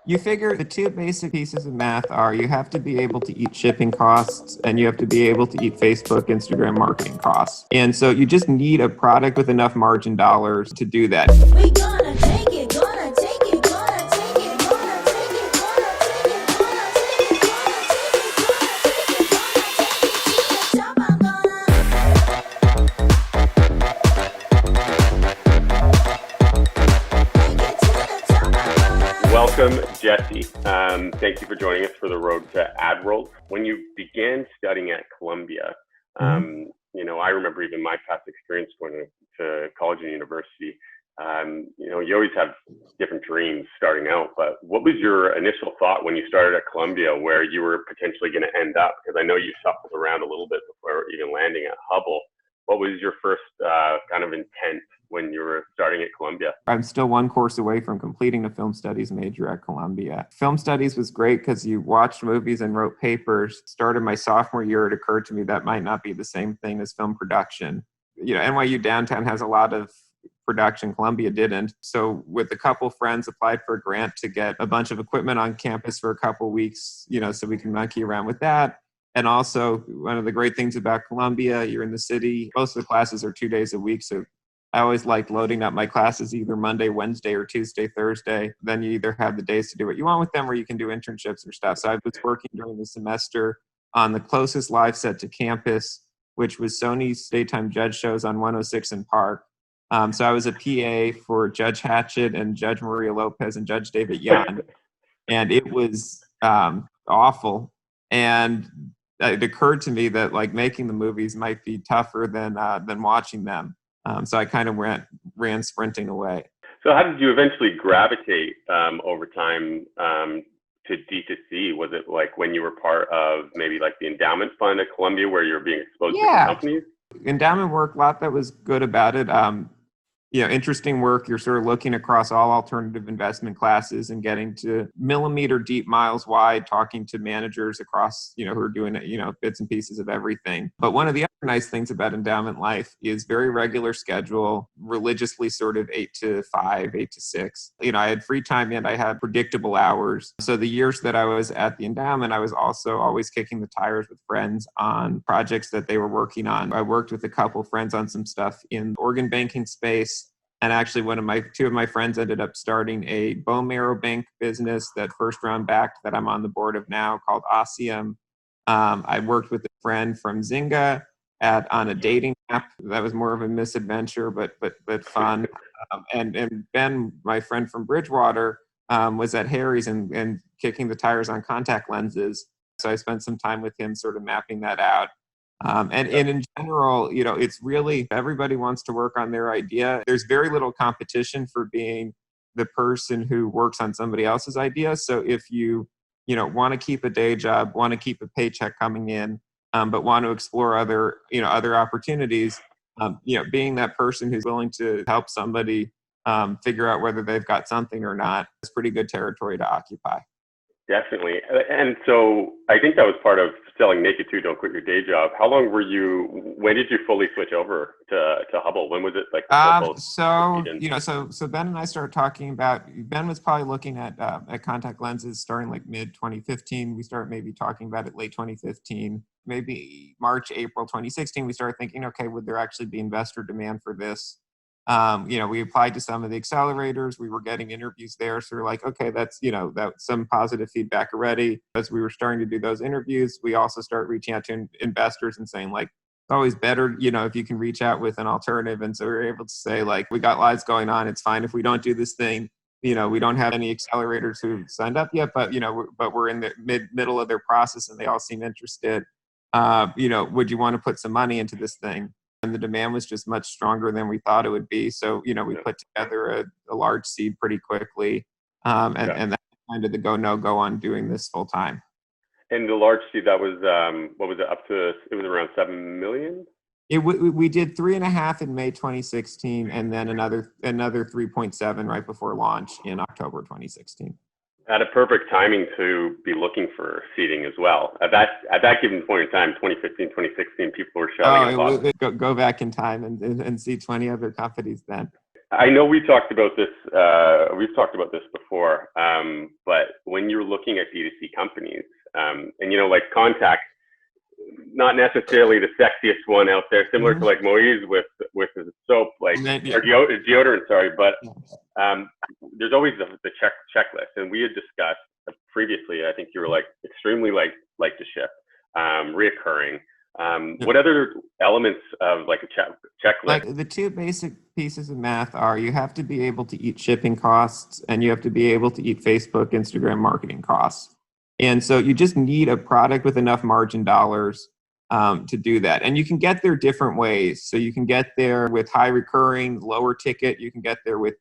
You figure the two basic pieces of math are you have to be able to eat shipping costs and you have to be able to eat Facebook, Instagram marketing costs. And so you just need a product with enough margin dollars to do that. We gonna take it, gonna take it, gonna take it, gonna take it, gonna take it, gonna take it, gonna take it to the top, I'm gonna. Welcome, Jesse. Thank you for joining us for the Road to AdWorld. When you began studying at Columbia, I remember even my past experience going to college and university. You always have different dreams starting out, but what was your initial thought when you started at Columbia where you were potentially going to end up? Because I know you shuffled around a little bit before even landing at Hubble. What was your first kind of intent when you were starting at Columbia? I'm still one course away from completing a film studies major at Columbia. Film studies was great because you watched movies and wrote papers. Started my sophomore year, it occurred to me that might not be the same thing as film production. NYU downtown has a lot of production. Columbia didn't. So with a couple friends, applied for a grant to get a bunch of equipment on campus for a couple weeks, so we can monkey around with that. And also, one of the great things about Columbia, you're in the city. Most of the classes are 2 days a week. So I always liked loading up my classes either Monday, Wednesday, or Tuesday, Thursday. Then you either have the days to do what you want with them or you can do internships or stuff. So I was working during the semester on the closest live set to campus, which was Sony's daytime judge shows on 106 and Park. So I was a PA for Judge Hatchett and Judge Maria Lopez and Judge David Young. And it was awful. And it occurred to me that making the movies might be tougher than watching them. So I kind of ran sprinting away. So how did you eventually gravitate over time to D2C? Was it when you were part of maybe the endowment fund at Columbia where you were being exposed to companies? Endowment work, a lot that was good about it. Interesting work. You're sort of looking across all alternative investment classes and getting to millimeter deep, miles wide, talking to managers across, who are doing bits and pieces of everything. But one of the other nice things about endowment life is very regular schedule, religiously sort of 8 to 5, 8 to 6. I had free time and I had predictable hours. So the years that I was at the endowment, I was also always kicking the tires with friends on projects that they were working on. I worked with a couple friends on some stuff in the organ banking space. And actually, two of my friends ended up starting a bone marrow bank business that first round backed that I'm on the board of now called Ossium. I worked with a friend from Zynga on a dating app. That was more of a misadventure, but fun. And Ben, my friend from Bridgewater, was at Harry's and kicking the tires on contact lenses. So I spent some time with him sort of mapping that out. And in general, it's really everybody wants to work on their idea. There's very little competition for being the person who works on somebody else's idea. So if you want to keep a day job, want to keep a paycheck coming in, but want to explore other opportunities, being that person who's willing to help somebody figure out whether they've got something or not is pretty good territory to occupy. Definitely. And so I think that was part of selling Naked Too, Don't Quit Your Day Job. How long when did you fully switch over to Hubble? When was it So Ben and I started talking about, Ben was probably looking at contact lenses starting mid 2015. We started maybe talking about it late 2015, maybe March, April 2016. We started thinking, okay, would there actually be investor demand for this? We applied to some of the accelerators. We were getting interviews there. So we're like, okay, that's some positive feedback already. As we were starting to do those interviews, we also start reaching out to investors and saying it's always better, if you can reach out with an alternative. And so we were able to say we got lives going on. It's fine if we don't do this thing. We don't have any accelerators who signed up yet, but we're in the middle of their process and they all seem interested. Would you want to put some money into this thing? And the demand was just much stronger than we thought it would be. So, we put together a large seed pretty quickly. And that's kind of the go, no go on doing this full time. And the large seed, that was, what was it up to? It was around 7 million? We did 3.5 in May 2016, and then another 3.7 right before launch in October 2016. At a perfect timing to be looking for seeding as well. At that given point in time, 2015, 2016, people were shouting. Go back in time and see 20 other companies then. I know we talked about this. We've talked about this before. But when you're looking at D2C companies, and like Contact, not necessarily the sexiest one out there, similar to like Moise with his soap, like or deodorant. Sorry, but there's always the checklist, and we had discussed previously. I think you were like extremely like to ship, reoccurring. What other elements of like a checklist? Like the two basic pieces of math are you have to be able to eat shipping costs and you have to be able to eat Facebook, Instagram marketing costs. And so you just need a product with enough margin dollars to do that. And you can get there different ways. So you can get there with high recurring, lower ticket. You can get there with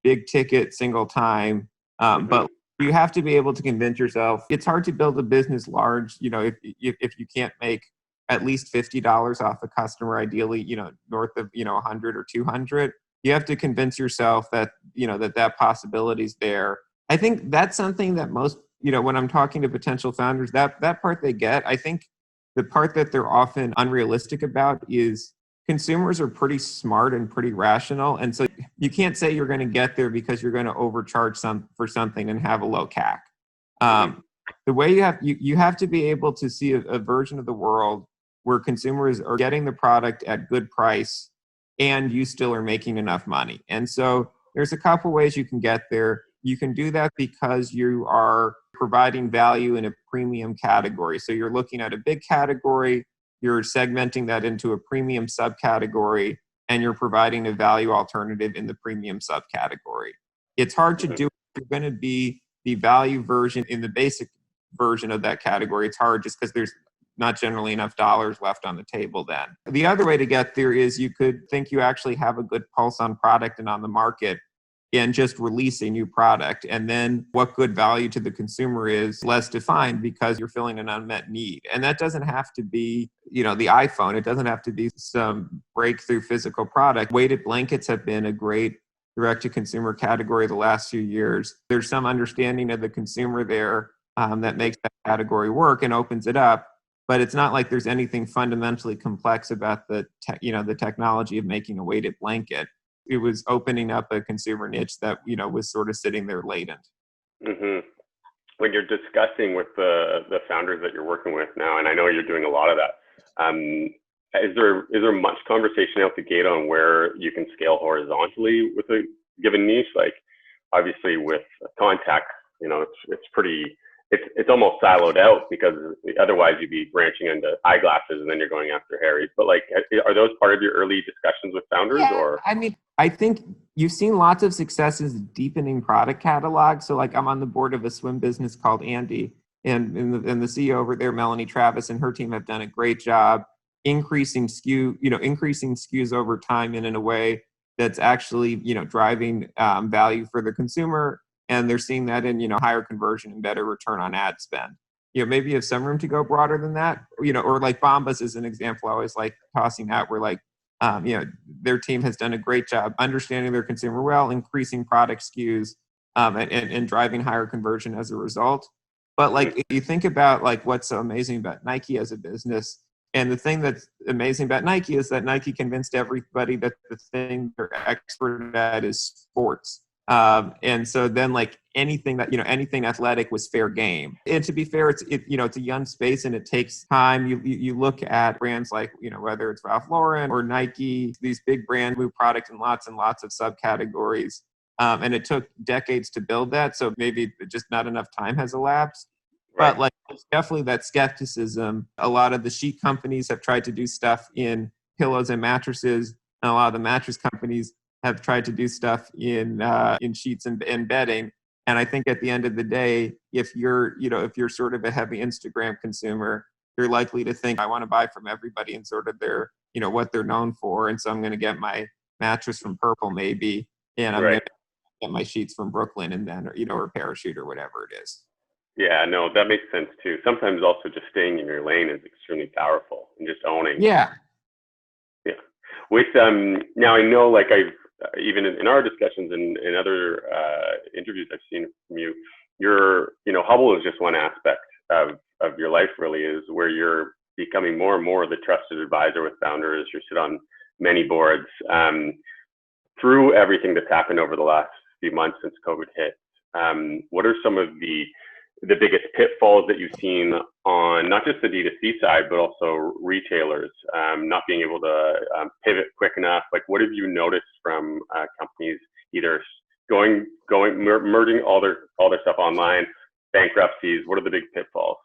big ticket, single time. But you have to be able to convince yourself. It's hard to build a business large, if you can't make at least $50 off a customer, ideally, north of, 100 or 200. You have to convince yourself that, that possibility is there. I think that's something that most, when I'm talking to potential founders, that part they get. I think the part that they're often unrealistic about is consumers are pretty smart and pretty rational. And so you can't say you're going to get there because you're going to overcharge for something and have a low CAC. The way you have to be able to see a version of the world where consumers are getting the product at good price and you still are making enough money. And so there's a couple ways you can get there. You can do that because you are providing value in a premium category. So you're looking at a big category, you're segmenting that into a premium subcategory, and you're providing a value alternative in the premium subcategory. It's hard to do if you're going to be the value version in the basic version of that category. It's hard just because there's not generally enough dollars left on the table then. The other way to get there is you could think you actually have a good pulse on product and on the market and just release a new product. And then what good value to the consumer is less defined because you're filling an unmet need. And that doesn't have to be, the iPhone. It doesn't have to be some breakthrough physical product. Weighted blankets have been a great direct-to-consumer category the last few years. There's some understanding of the consumer there that makes that category work and opens it up. But it's not like there's anything fundamentally complex about the technology of making a weighted blanket. It was opening up a consumer niche that was sort of sitting there latent. Mm-hmm. When you're discussing with the founders that you're working with now, and I know you're doing a lot of that, is there much conversation out the gate on where you can scale horizontally with a given niche? Like obviously with Contact, it's pretty. It's almost siloed out because otherwise you'd be branching into eyeglasses and then you're going after Harry's. But like, are those part of your early discussions with founders? Yeah, or? I mean, I think you've seen lots of successes deepening product catalogs. So like I'm on the board of a swim business called Andy, and the CEO over there, Melanie Travis, and her team have done a great job increasing SKUs over time and in a way that's actually, driving value for the consumer. And they're seeing that in, higher conversion and better return on ad spend. Maybe you have some room to go broader than that, or like Bombas is an example I always like tossing out where like, their team has done a great job understanding their consumer well, increasing product SKUs and driving higher conversion as a result. But like, if you think about like what's so amazing about Nike as a business, and the thing that's amazing about Nike is that Nike convinced everybody that the thing they're expert at is sports. And so then like anything athletic was fair game. And to be fair, it's a young space and it takes time. You look at brands like, whether it's Ralph Lauren or Nike, these big brands move product in lots and lots of subcategories. And it took decades to build that. So maybe just not enough time has elapsed. Right. But like, there's definitely that skepticism. A lot of the sheet companies have tried to do stuff in pillows and mattresses. And a lot of the mattress companies have tried to do stuff in sheets and bedding. And I think at the end of the day, if you're sort of a heavy Instagram consumer, you're likely to think, I want to buy from everybody and sort of their, what they're known for. And so I'm going to get my mattress from Purple maybe, and I'm going to get my sheets from Brooklyn and then, or Parachute or whatever it is. Yeah, no, that makes sense too. Sometimes also just staying in your lane is extremely powerful and just owning. Yeah. Yeah. With now I know like I've even in our discussions and in other interviews I've seen from you, Hubble is just one aspect of your life really, is where you're becoming more and more the trusted advisor with founders. You sit on many boards. through everything that's happened over the last few months since COVID hit, what are some of the biggest pitfalls that you've seen on not just the D2C side, but also retailers not being able to pivot quick enough? Like, what have you noticed from companies either merging all their stuff online, bankruptcies? What are the big pitfalls?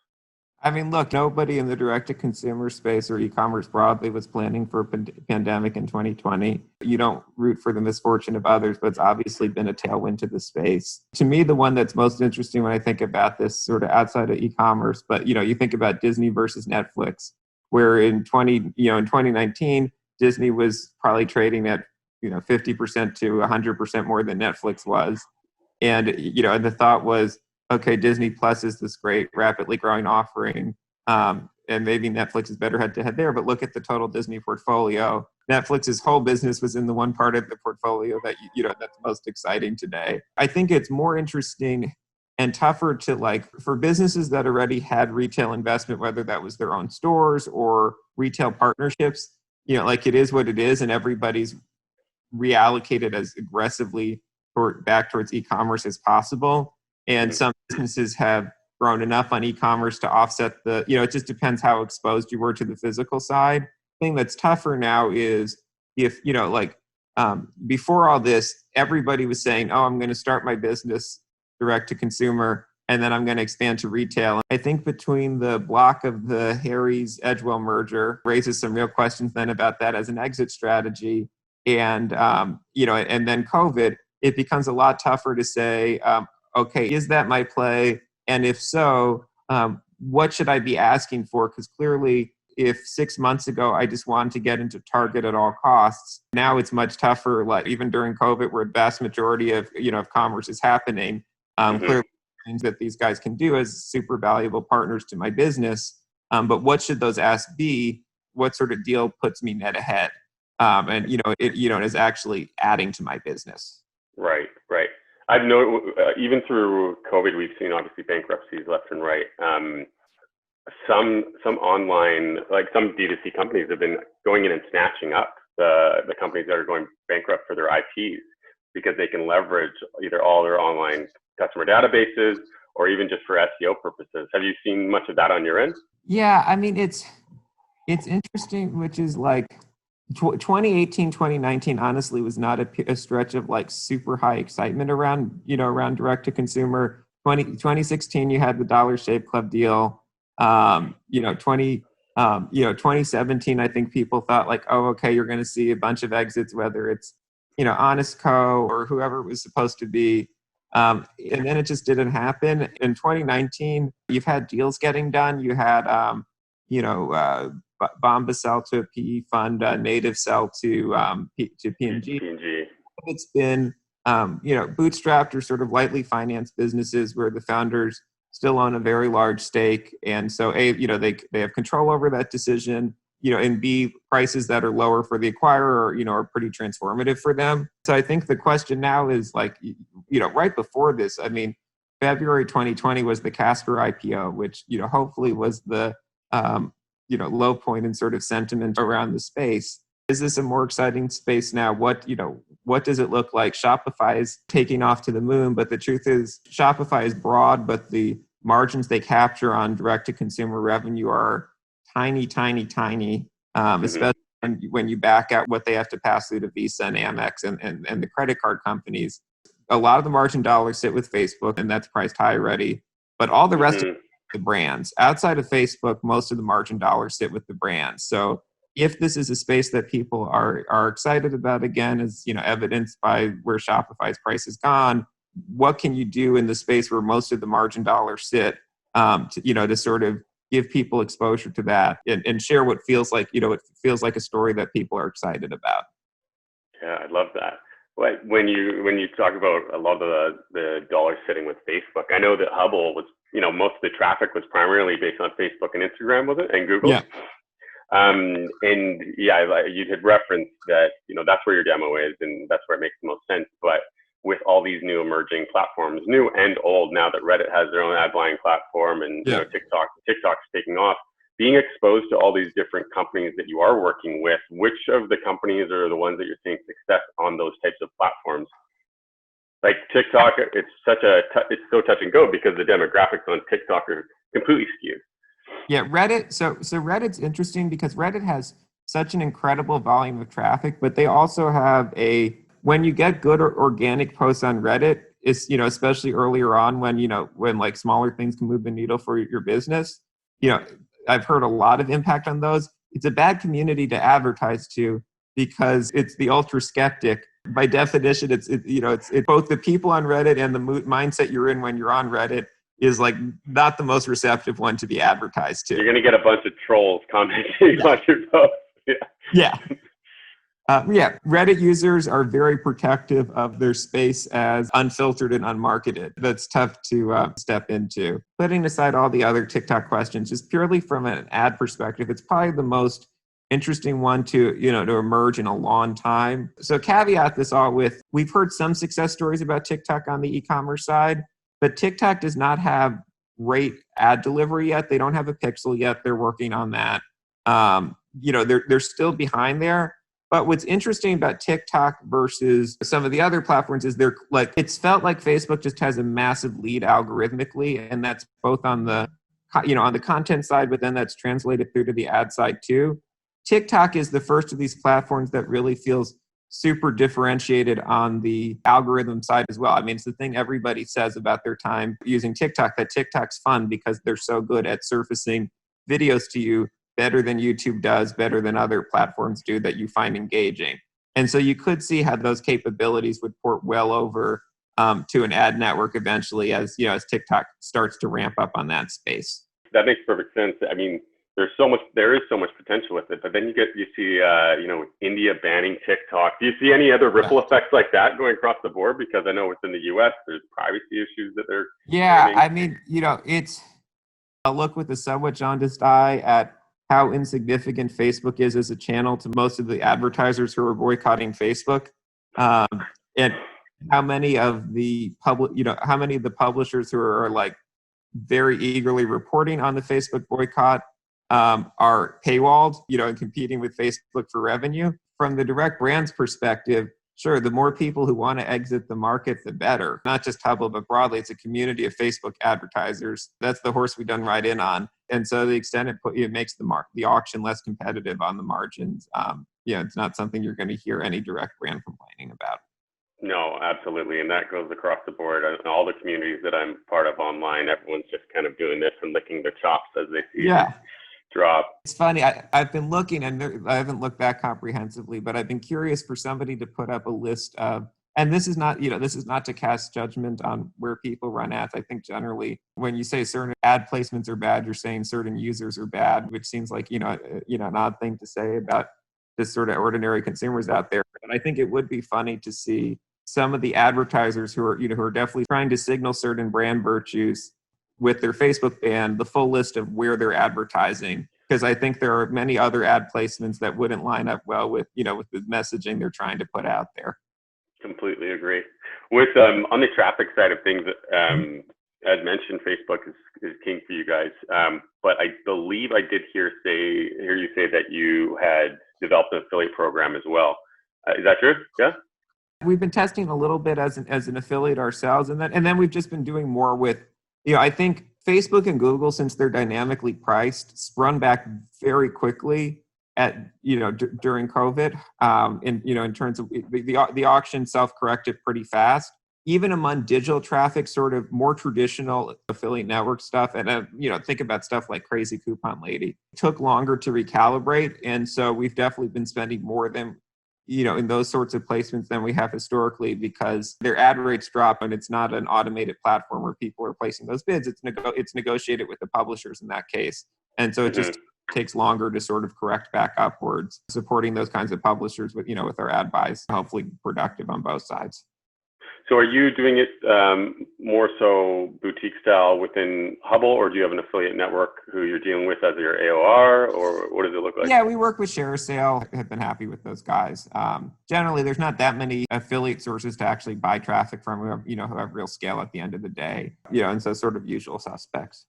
I mean, look, nobody in the direct-to-consumer space or e-commerce broadly was planning for a pandemic in 2020. You don't root for the misfortune of others, but it's obviously been a tailwind to the space. To me, the one that's most interesting when I think about this sort of outside of e-commerce, but you think about Disney versus Netflix, where in 2019, Disney was probably trading at 50% to 100% more than Netflix was, and and the thought was, okay, Disney Plus is this great, rapidly growing offering, and maybe Netflix is better head-to-head there, but look at the total Disney portfolio. Netflix's whole business was in the one part of the portfolio that, that's most exciting today. I think it's more interesting and tougher to, for businesses that already had retail investment, whether that was their own stores or retail partnerships, it is what it is, and everybody's reallocated as aggressively back towards e-commerce as possible. And some businesses have grown enough on e-commerce to offset it just depends how exposed you were to the physical side. The thing that's tougher now is if, before all this, everybody was saying, oh, I'm going to start my business direct to consumer, and then I'm going to expand to retail. I think between the block of the Harry's Edgewell merger raises some real questions then about that as an exit strategy. And, and then COVID, it becomes a lot tougher to say, okay, is that my play? And if so, what should I be asking for? Because clearly, if 6 months ago I just wanted to get into Target at all costs, now it's much tougher. Like even during COVID, where the vast majority of of commerce is happening, clearly things that these guys can do as super valuable partners to my business. But what should those asks be? What sort of deal puts me net ahead? And it is actually adding to my business. Right. I've known even through COVID, we've seen obviously bankruptcies left and right. Some online, like some D2C companies, have been going in and snatching up the companies that are going bankrupt for their IPs because they can leverage either all their online customer databases or even just for SEO purposes. Have you seen much of that on your end? Yeah, I mean it's interesting, which is 2018, 2019, honestly, was not a stretch of super high excitement around direct to consumer. 2016, you had the Dollar Shave Club deal. 2017, I think people thought oh, okay, you're going to see a bunch of exits, whether it's, Honest Co. or whoever it was supposed to be. And then it just didn't happen. In 2019, you've had deals getting done. You had, Bomba sell to a PE fund, Native sell to P&G. It's been, bootstrapped or sort of lightly financed businesses where the founders still own a very large stake, and so they have control over that decision. And B, prices that are lower for the acquirer, are pretty transformative for them. So I think the question now is right before this, I mean, February 2020 was the Casper IPO, which hopefully was the low point in sort of sentiment around the space. Is this a more exciting space now? What does it look like? Shopify is taking off to the moon, but the truth is Shopify is broad, but the margins they capture on direct to consumer revenue are tiny, especially when you back out what they have to pass through to Visa and Amex and the credit card companies. A lot of the margin dollars sit with Facebook, and that's priced high already, but all the rest of the brands. Outside of Facebook, most of the margin dollars sit with the brands. So if this is a space that people are excited about, again, as evidenced by where Shopify's price has gone, what can you do in the space where most of the margin dollars sit to sort of give people exposure to that and share what feels like, it feels like a story that people are excited about. Yeah, I love that. When you talk about a lot of the dollars sitting with Facebook, I know that Hubble was, most of the traffic was primarily based on Facebook and Instagram, was it? And Google? Yeah. And yeah, you had referenced that, that's where your demo is and that's where it makes the most sense. But with all these new emerging platforms, new and old, now that Reddit has their own ad buying platform and TikTok's taking off, being exposed to all these different companies that you are working with, which of the companies are the ones that you're seeing success on those types of platforms? Like TikTok, it's so touch and go because the demographics on TikTok are completely skewed. Yeah, Reddit. So Reddit's interesting because Reddit has such an incredible volume of traffic, but they also have when you get good organic posts on Reddit, it's, especially earlier on when like smaller things can move the needle for your business. I've heard a lot of impact on those. It's a bad community to advertise to because it's the ultra skeptic. By definition, it's both the people on Reddit and the mindset you're in when you're on Reddit is like not the most receptive one to be advertised to. You're going to get a bunch of trolls commenting on your post. Yeah. Reddit users are very protective of their space as unfiltered and unmarketed. That's tough to step into. Putting aside all the other TikTok questions, just purely from an ad perspective, it's probably the most interesting one to emerge in a long time. So caveat this all with, we've heard some success stories about TikTok on the e-commerce side, but TikTok does not have great ad delivery yet. They don't have a pixel yet. They're working on that. They're still behind there. But what's interesting about TikTok versus some of the other platforms is it's felt like Facebook just has a massive lead algorithmically, and that's both on the on the content side, but then that's translated through to the ad side too. TikTok is the first of these platforms that really feels super differentiated on the algorithm side as well. I mean, it's the thing everybody says about their time using TikTok, that TikTok's fun because they're so good at surfacing videos to you better than YouTube does, better than other platforms do that you find engaging. And so you could see how those capabilities would port well over to an ad network eventually as TikTok starts to ramp up on that space. That makes perfect sense. I mean, there is so much potential with it, but then you see India banning TikTok. Do you see any other ripple effects like that going across the board? Because I know within the US there's privacy issues that they're banning. I mean, it's a look with a somewhat jaundiced eye at how insignificant Facebook is as a channel to most of the advertisers who are boycotting Facebook, and how many of the publishers who are like very eagerly reporting on the Facebook boycott are paywalled, and competing with Facebook for revenue. From the direct brand's perspective, sure, the more people who want to exit the market, the better. Not just Hubble, but broadly, it's a community of Facebook advertisers. That's the horse we've done right in on. And so the extent it makes the auction less competitive on the margins, it's not something you're going to hear any direct brand complaining about. No, absolutely. And that goes across the board. All the communities that I'm part of online, everyone's just kind of doing this and licking their chops as they see it drop. It's funny. I've been looking, and I haven't looked that comprehensively, but I've been curious for somebody to put up a list of, and this is not to cast judgment on where people run ads. I think generally when you say certain ad placements are bad, you're saying certain users are bad, which seems like, an odd thing to say about just sort of ordinary consumers out there. And I think it would be funny to see some of the advertisers who are definitely trying to signal certain brand virtues with their Facebook ban, the full list of where they're advertising, because I think there are many other ad placements that wouldn't line up well with with the messaging they're trying to put out there. Completely agree. With on the traffic side of things, as mentioned, Facebook is king for you guys. But I believe I did hear you say that you had developed an affiliate program as well. Is that true? Yeah. We've been testing a little bit as an affiliate ourselves, and then we've just been doing more with, I think Facebook and Google, since they're dynamically priced, sprung back very quickly at during COVID. In terms of the auction self-corrected pretty fast. Even among digital traffic, sort of more traditional affiliate network stuff, and think about stuff like Crazy Coupon Lady, it took longer to recalibrate, and so we've definitely been spending more than in those sorts of placements than we have historically, because their ad rates drop, and it's not an automated platform where people are placing those bids. It's negotiated with the publishers in that case, and so it just takes longer to sort of correct back upwards. Supporting those kinds of publishers with with our ad buys, hopefully productive on both sides. So are you doing it more so boutique style within Hubble, or do you have an affiliate network who you're dealing with as your AOR, or what does it look like? Yeah, we work with ShareASale. Have been happy with those guys. Generally, there's not that many affiliate sources to actually buy traffic from who have real scale at the end of the day. And so sort of usual suspects.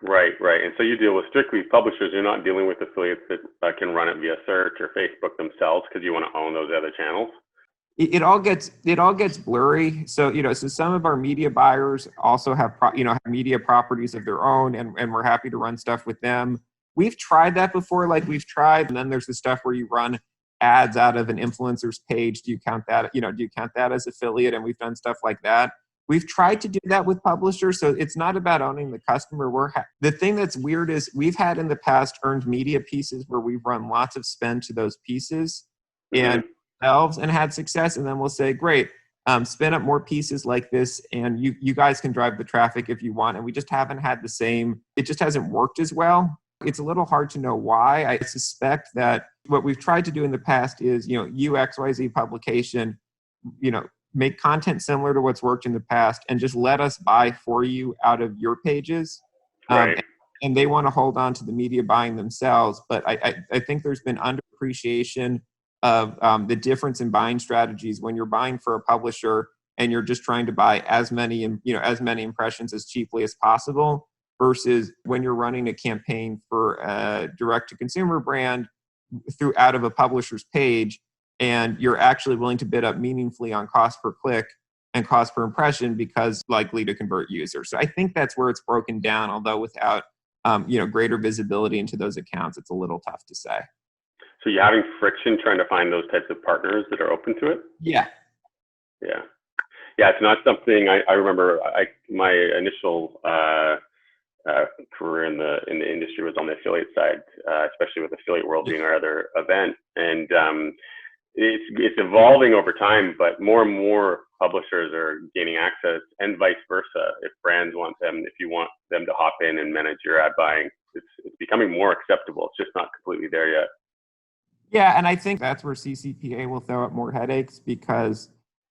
Right, right. And so you deal with strictly publishers. You're not dealing with affiliates that can run it via search or Facebook themselves because you want to own those other channels. It all gets blurry. So so some of our media buyers also have have media properties of their own, and we're happy to run stuff with them. We've tried that before, and then there's the stuff where you run ads out of an influencer's page. Do you count that? Do you count that as affiliate? And we've done stuff like that. We've tried to do that with publishers, so it's not about owning the customer. The thing that's weird is we've had in the past earned media pieces where we've run lots of spend to those pieces, and had success, and then we'll say, great, spin up more pieces like this, and you guys can drive the traffic if you want. And we just haven't had the same. It just hasn't worked as well. It's a little hard to know why. I suspect that what we've tried to do in the past is, XYZ publication, make content similar to what's worked in the past and just let us buy for you out of your pages. Right. And they want to hold on to the media buying themselves. But I think there's been underappreciation of the difference in buying strategies when you're buying for a publisher and you're just trying to buy as many impressions as cheaply as possible versus when you're running a campaign for a direct-to-consumer brand out of a publisher's page, and you're actually willing to bid up meaningfully on cost per click and cost per impression because likely to convert users. So I think that's where it's broken down, although without greater visibility into those accounts, it's a little tough to say. So you're having friction trying to find those types of partners that are open to it? Yeah. Yeah. Yeah, it's not something I remember. My initial career in the industry was on the affiliate side, especially with Affiliate World being our other event, and it's evolving over time. But more and more publishers are gaining access, and vice versa. If brands want them, if you want them to hop in and manage your ad buying, it's becoming more acceptable. It's just not completely there yet. Yeah, and I think that's where CCPA will throw up more headaches because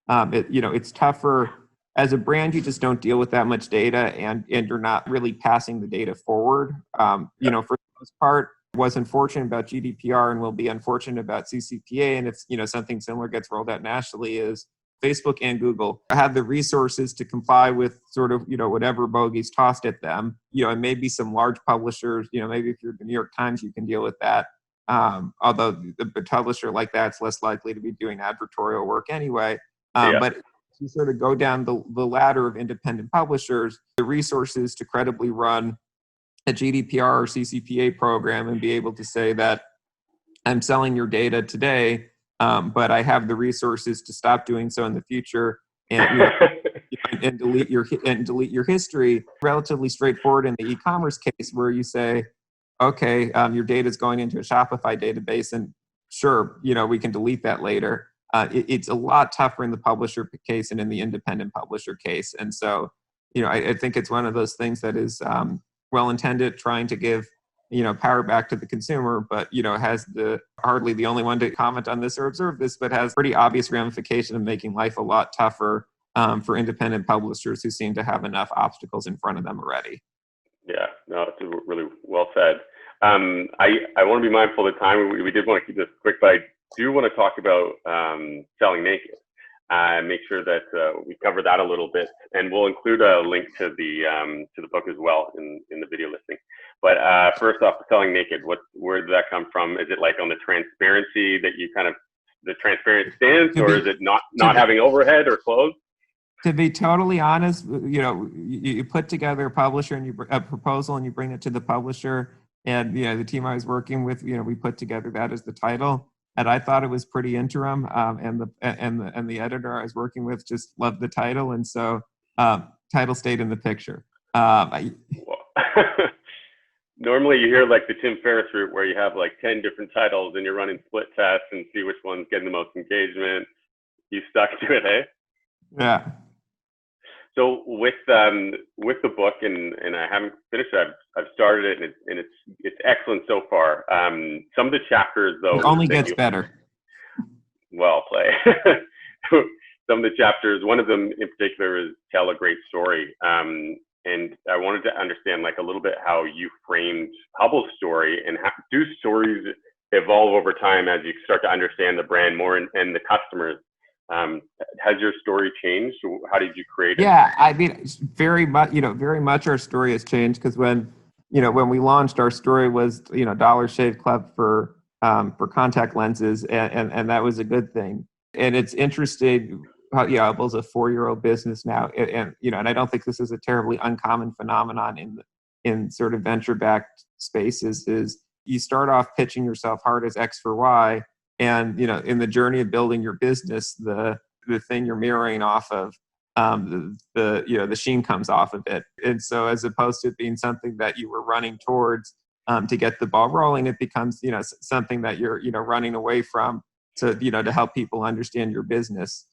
it's tougher. As a brand, you just don't deal with that much data, and you're not really passing the data forward. For the most part, was unfortunate about GDPR and will be unfortunate about CCPA, and if something similar gets rolled out nationally, is Facebook and Google have the resources to comply with sort of whatever bogey's tossed at them. And maybe some large publishers, maybe if you're the New York Times, you can deal with that. Although the publisher like that's less likely to be doing advertorial work anyway. But you sort of go down the ladder of independent publishers, the resources to credibly run a GDPR or CCPA program and be able to say that I'm selling your data today, but I have the resources to stop doing so in the future and and delete your history. Relatively straightforward in the e-commerce case where you say, okay, your data is going into a Shopify database, and sure, we can delete that later. It's a lot tougher in the publisher case and in the independent publisher case. And so, I think it's one of those things that is well-intended, trying to give, power back to the consumer, but, has hardly the only one to comment on this or observe this, but has pretty obvious ramification of making life a lot tougher for independent publishers who seem to have enough obstacles in front of them already. Yeah, no, it's really well said. I want to be mindful of the time. We did want to keep this quick, but I do want to talk about selling naked. Make sure that we cover that a little bit, and we'll include a link to the book as well in the video listing. But first off, selling naked. Where did that come from? Is it like on the transparency that you the transparent stance, or is it not having overhead or clothes? To be totally honest, you put together a publisher and a proposal, and you bring it to the publisher, and the team I was working with, we put together that as the title, and I thought it was pretty interim, and the editor I was working with just loved the title, and so title stayed in the picture. Normally, you hear like the Tim Ferriss route, where you have like 10 different titles, and you're running split tests and see which one's getting the most engagement. You stuck to it, eh? Yeah. So with the book, and I haven't finished it. I've started it, and it's excellent so far. Some of the chapters, though, it only gets better. Well played. Some of the chapters, one of them in particular, is tell a great story. And I wanted to understand like a little bit how you framed Hubble's story, and how do stories evolve over time as you start to understand the brand more and the customers. Has your story changed? How did you create it? Yeah, I mean, very much our story has changed, because when when we launched, our story was, Dollar Shave Club for contact lenses, and that was a good thing. And it's interesting how, Hubble's a 4-year-old business now, and I don't think this is a terribly uncommon phenomenon in sort of venture-backed spaces. Is you start off pitching yourself hard as X for Y, and in the journey of building your business, the thing you're mirroring off of, the sheen comes off of it. And so as opposed to it being something that you were running towards to get the ball rolling, it becomes something that you're running away from to help people understand your business.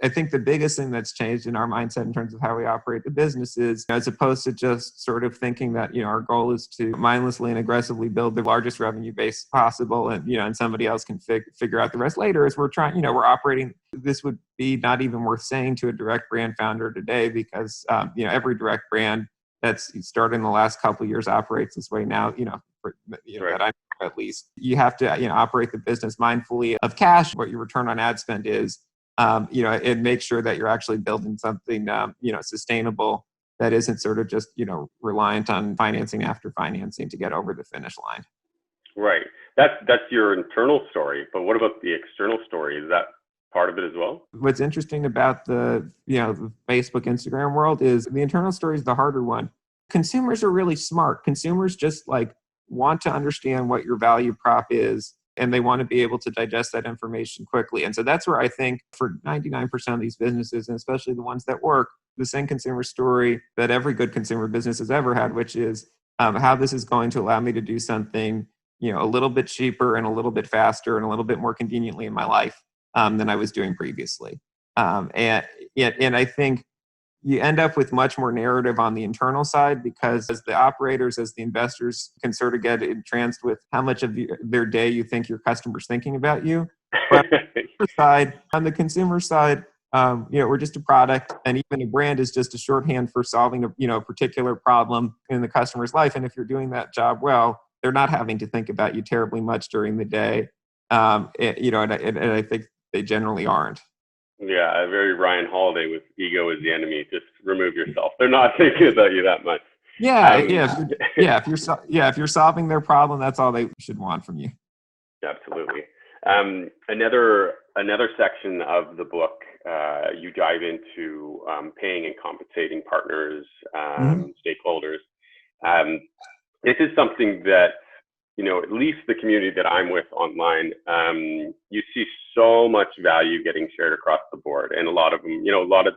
I think the biggest thing that's changed in our mindset in terms of how we operate the business is, as opposed to just sort of thinking that our goal is to mindlessly and aggressively build the largest revenue base possible, and somebody else can figure out the rest later. As we're trying, we're operating. This would be not even worth saying to a direct brand founder today, because every direct brand that's started in the last couple of years operates this way now. Right. That I know, at least you have to operate the business mindfully of cash, what your return on ad spend is. And make sure that you're actually building something, sustainable, that isn't sort of just, reliant on financing after financing to get over the finish line. Right. That's your internal story. But what about the external story? Is that part of it as well? What's interesting about the Facebook, Instagram world is the internal story is the harder one. Consumers are really smart. Consumers just want to understand what your value prop is, and they want to be able to digest that information quickly. And so that's where I think for 99% of these businesses, and especially the ones that work, the same consumer story that every good consumer business has ever had, which is how this is going to allow me to do something, a little bit cheaper and a little bit faster and a little bit more conveniently in my life than I was doing previously. And I think you end up with much more narrative on the internal side, because as the operators, as the investors, can sort of get entranced with how much of their day you think your customer's thinking about you. But on the consumer side, we're just a product, and even a brand is just a shorthand for solving a particular problem in the customer's life. And if you're doing that job well, they're not having to think about you terribly much during the day. And I think they generally aren't. Yeah, a very Ryan Holiday with ego is the enemy. Just remove yourself. They're not thinking about you that much. If you're solving their problem, that's all they should want from you. Absolutely. Another section of the book, you dive into paying and compensating partners, stakeholders. This is something that, at least the community that I'm with online, you see so much value getting shared across the board. And a lot of them, a lot of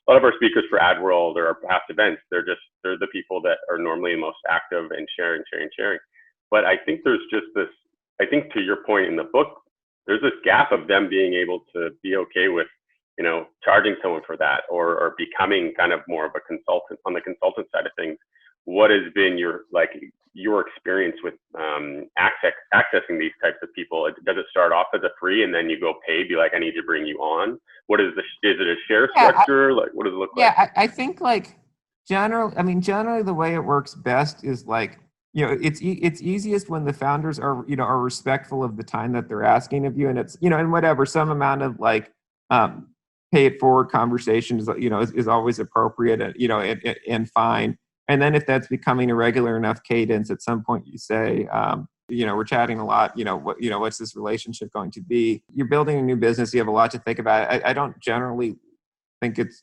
our speakers for AdWorld or our past events, they're the people that are normally most active and sharing. But I think there's just this, I think to your point in the book, there's this gap of them being able to be okay with, charging someone for that, or becoming kind of more of a consultant on the consultant side of things. What has been your experience with accessing these types of people? Does it start off as a free and then you go pay, be like, I need to bring you on? What is is it a share structure? What does it look like? Yeah, I think generally the way it works best is it's easiest when the founders are are respectful of the time that they're asking of you, and it's and whatever, some amount of pay it forward conversation is always appropriate, and fine. And then if that's becoming a regular enough cadence, at some point you say, we're chatting a lot, what's this relationship going to be? You're building a new business, you have a lot to think about. I don't generally think it's,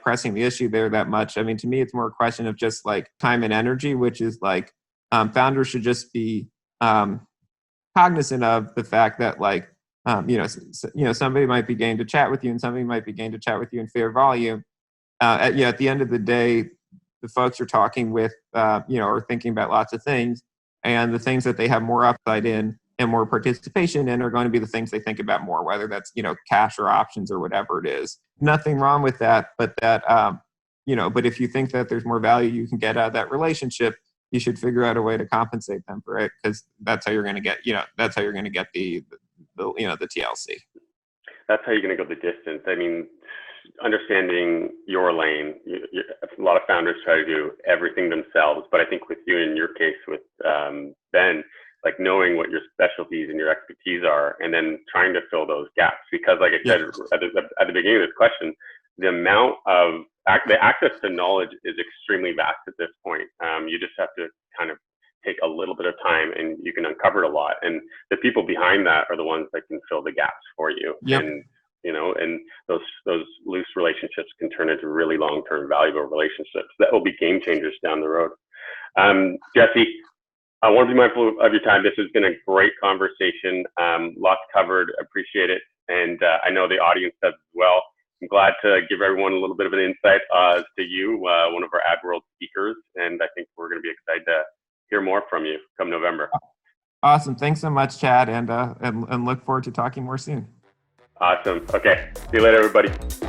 pressing the issue there that much. I mean, to me, it's more a question of just time and energy, which is founders should just be cognizant of the fact that somebody might be game to chat with you and somebody might be game to chat with you in fair volume. At the end of the day, the folks you're talking with, are thinking about lots of things, and the things that they have more upside in and more participation in are going to be the things they think about more, whether that's, cash or options or whatever it is. Nothing wrong with that, but but if you think that there's more value you can get out of that relationship, you should figure out a way to compensate them for it, because that's how you're going to get, that's how you're going to get the TLC. That's how you're going to go the distance. I mean, understanding your lane. A lot of founders try to do everything themselves, but I think with you, in your case with Ben, knowing what your specialties and your expertise are, and then trying to fill those gaps. Because like I said at the beginning of this question, the amount of the access to knowledge is extremely vast at this point. You just have to kind of take a little bit of time and you can uncover a lot. And the people behind that are the ones that can fill the gaps for you. Yep. And, you know, and those loose relationships can turn into really long-term valuable relationships that will be game changers down the road. Jesse, I want to be mindful of your time. This has been a great conversation. Lots covered. Appreciate it. And I know the audience does as well. I'm glad to give everyone a little bit of an insight as to you, one of our AdWorld speakers. And I think we're going to be excited to hear more from you come November. Awesome. Thanks so much, Chad. And look forward to talking more soon. Awesome. Okay. See you later, everybody.